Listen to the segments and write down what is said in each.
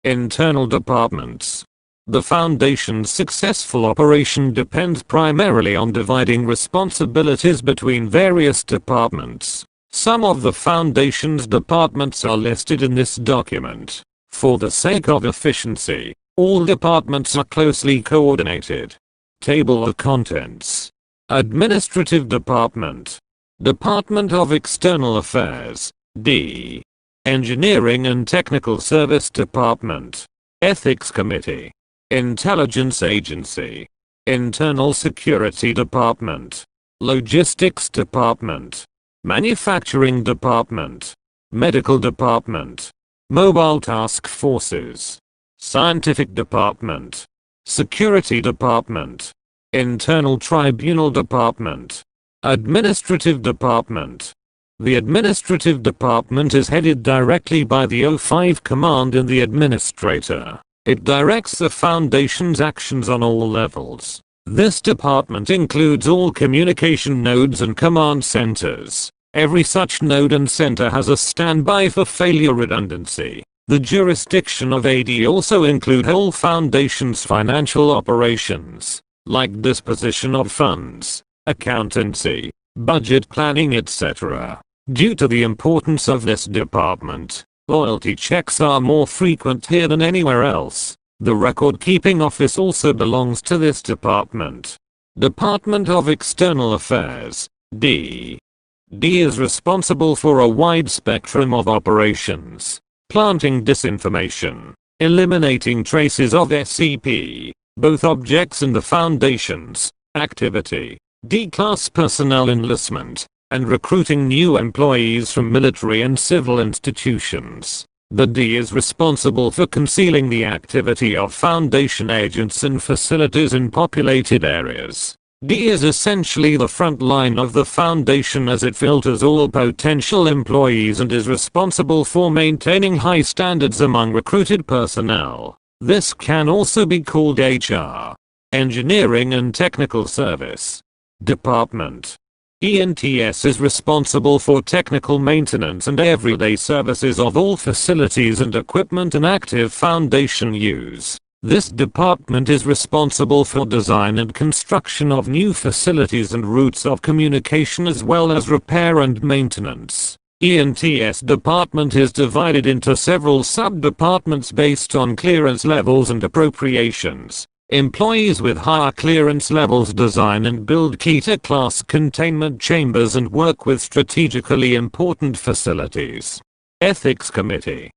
Internal departments. The Foundation's successful operation depends primarily on dividing responsibilities between various departments. Some of the Foundation's departments are listed in this document. For the sake of efficiency, all departments are closely coordinated. Table of Contents. Administrative Department. Department of External Affairs, D. Engineering and Technical Service Department. Ethics Committee. Intelligence Agency. Internal Security Department. Logistics Department. Manufacturing Department. Medical Department. Mobile Task Forces. Scientific Department. Security Department. Internal Tribunal Department. Administrative Department. The Administrative Department is headed directly by the O5 command and the Administrator. It directs the Foundation's actions on all levels. This department includes all communication nodes and command centers. Every such node and center has a standby for failure redundancy. The jurisdiction of AD also include whole Foundation's financial operations, like disposition of funds, accountancy, budget planning, etc. Due to the importance of this department, loyalty checks are more frequent here than anywhere else. The record-keeping office also belongs to this department. Department of External Affairs, D. D is responsible for a wide spectrum of operations, planting disinformation, eliminating traces of SCP, both objects and the Foundation's activity, D-class personnel enlistment, and recruiting new employees from military and civil institutions. The D is responsible for concealing the activity of Foundation agents and facilities in populated areas. D is essentially the front line of the Foundation as it filters all potential employees and is responsible for maintaining high standards among recruited personnel. This can also be called HR. Engineering and Technical Service Department. ENTS is responsible for technical maintenance and everyday services of all facilities and equipment an active Foundation use. This department is responsible for design and construction of new facilities and routes of communication as well as repair and maintenance. ENTS department is divided into several sub-departments based on clearance levels and appropriations. Employees with higher clearance levels design and build Kita-class containment chambers and work with strategically important facilities. Ethics Committee.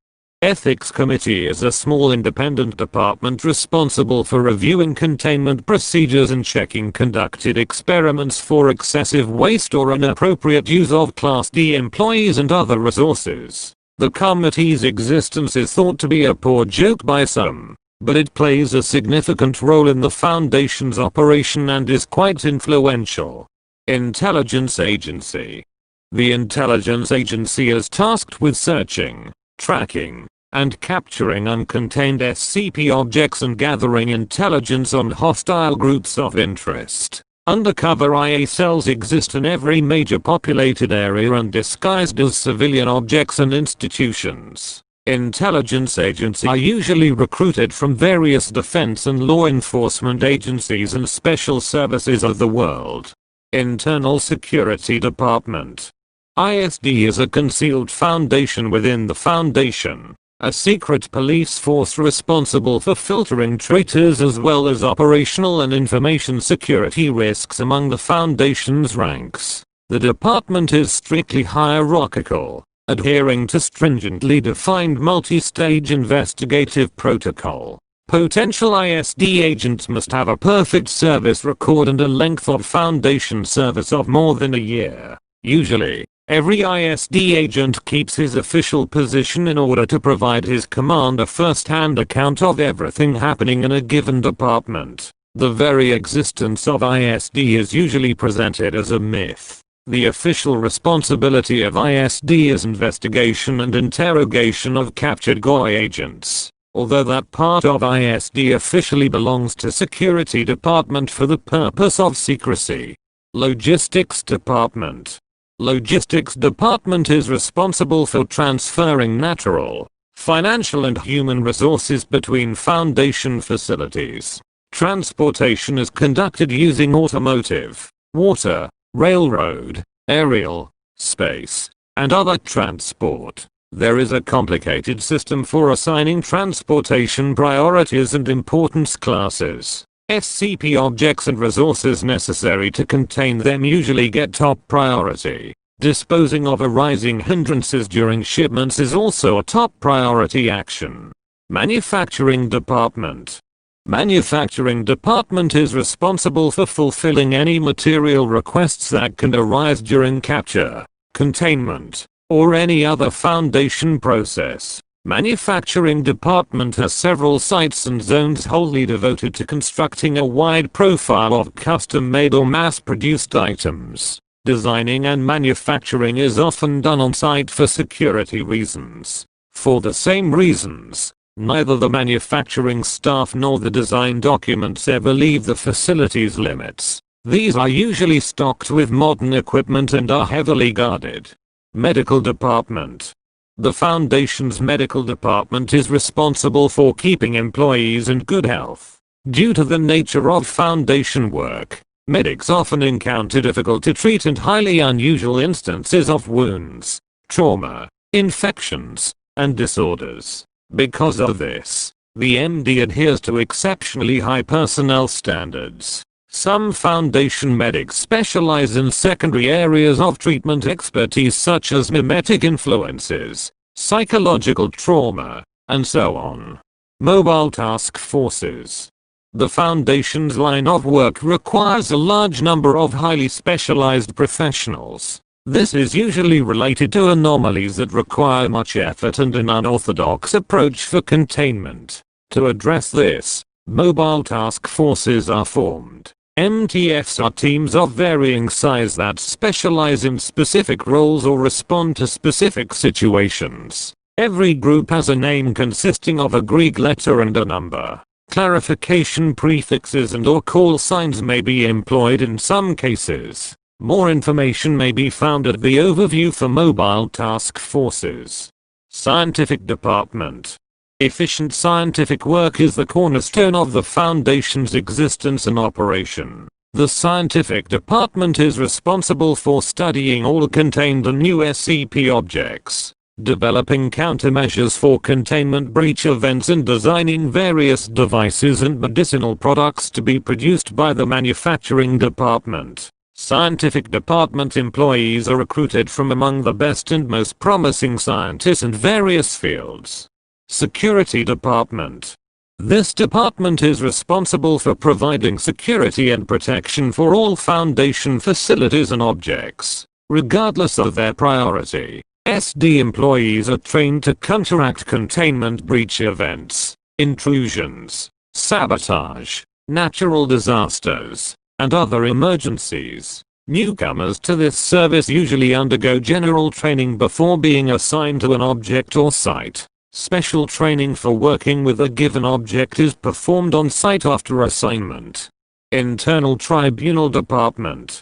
Ethics Committee is a small independent department responsible for reviewing containment procedures and checking conducted experiments for excessive waste or inappropriate use of Class D employees and other resources. The committee's existence is thought to be a poor joke by some, but it plays a significant role in the Foundation's operation and is quite influential. Intelligence Agency. The Intelligence Agency is tasked with searching, tracking, and capturing uncontained SCP objects and gathering intelligence on hostile groups of interest. Undercover IA cells exist in every major populated area and disguised as civilian objects and institutions. Intelligence agents are usually recruited from various defense and law enforcement agencies and special services of the world. Internal Security Department. ISD is a concealed foundation within the Foundation, a secret police force responsible for filtering traitors as well as operational and information security risks among the Foundation's ranks. The department is strictly hierarchical, adhering to stringently defined multi-stage investigative protocol. Potential ISD agents must have a perfect service record and a length of Foundation service of more than a year. Usually, every ISD agent keeps his official position in order to provide his command a first-hand account of everything happening in a given department. The very existence of ISD is usually presented as a myth. The official responsibility of ISD is investigation and interrogation of captured GOI agents, although that part of ISD officially belongs to Security Department for the purpose of secrecy. Logistics Department. Logistics Department is responsible for transferring natural, Financial and human resources between Foundation facilities. Transportation is conducted using automotive, water, railroad, aerial, space, and other transport. There is a complicated system for assigning transportation priorities and importance classes. SCP objects and resources necessary to contain them usually get top priority. Disposing of arising hindrances during shipments is also a top priority action. Manufacturing Department. Manufacturing Department is responsible for fulfilling any material requests that can arise during capture, containment, or any other Foundation process. Manufacturing Department has several sites and zones wholly devoted to constructing a wide profile of custom-made or mass-produced items. Designing and manufacturing is often done on site for security reasons. For the same reasons, neither the manufacturing staff nor the design documents ever leave the facility's limits. These are usually stocked with modern equipment and are heavily guarded. Medical Department. The Foundation's medical department is responsible for keeping employees in good health. Due to the nature of Foundation work, medics often encounter difficult to treat and highly unusual instances of wounds, trauma, infections, and disorders. Because of this, the MD adheres to exceptionally high personnel standards. Some Foundation medics specialize in secondary areas of treatment expertise such as mimetic influences, psychological trauma, and so on. Mobile Task Forces. The Foundation's line of work requires a large number of highly specialized professionals. This is usually related to anomalies that require much effort and an unorthodox approach for containment. To address this, mobile task forces are formed. MTFs are teams of varying size that specialize in specific roles or respond to specific situations. Every group has a name consisting of a Greek letter and a number. Clarification prefixes and/or call signs may be employed in some cases. More information may be found at the overview for mobile task forces. Scientific Department. Efficient scientific work is the cornerstone of the Foundation's existence and operation. The Scientific Department is responsible for studying all contained and new SCP objects, developing countermeasures for containment breach events and designing various devices and medicinal products to be produced by the Manufacturing Department. Scientific Department employees are recruited from among the best and most promising scientists in various fields. Security Department. This department is responsible for providing security and protection for all Foundation facilities and objects, regardless of their priority. SD employees are trained to counteract containment breach events, intrusions, sabotage, natural disasters, and other emergencies. Newcomers to this service usually undergo general training before being assigned to an object or site. Special training for working with a given object is performed on site after assignment. Internal Tribunal Department.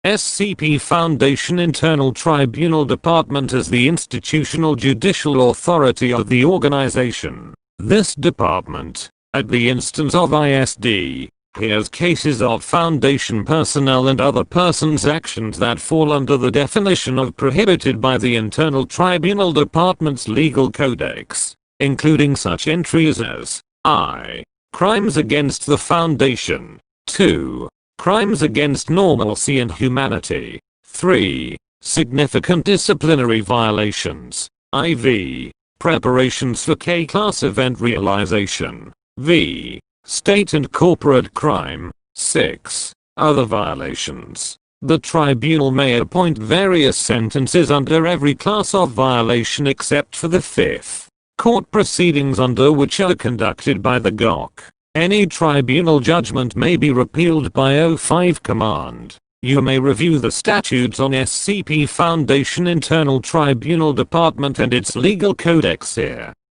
SCP Foundation Internal Tribunal Department is the institutional judicial authority of the organization. This department, at the instance of ISD, hears cases of Foundation personnel and other persons' actions that fall under the definition of prohibited by the Internal Tribunal Department's legal codex, including such entries as I. Crimes against the Foundation. 2. Crimes against normalcy and humanity. 3. Significant disciplinary violations. IV. Preparations for K-class event realization. V. State and corporate crime. 6. Other violations. The tribunal may appoint various sentences under every class of violation except for the 5th. Court proceedings under which are conducted by the GOC. Any tribunal judgment may be repealed by O5 command. You may review the statutes on SCP Foundation Internal Tribunal Department and its legal codex here.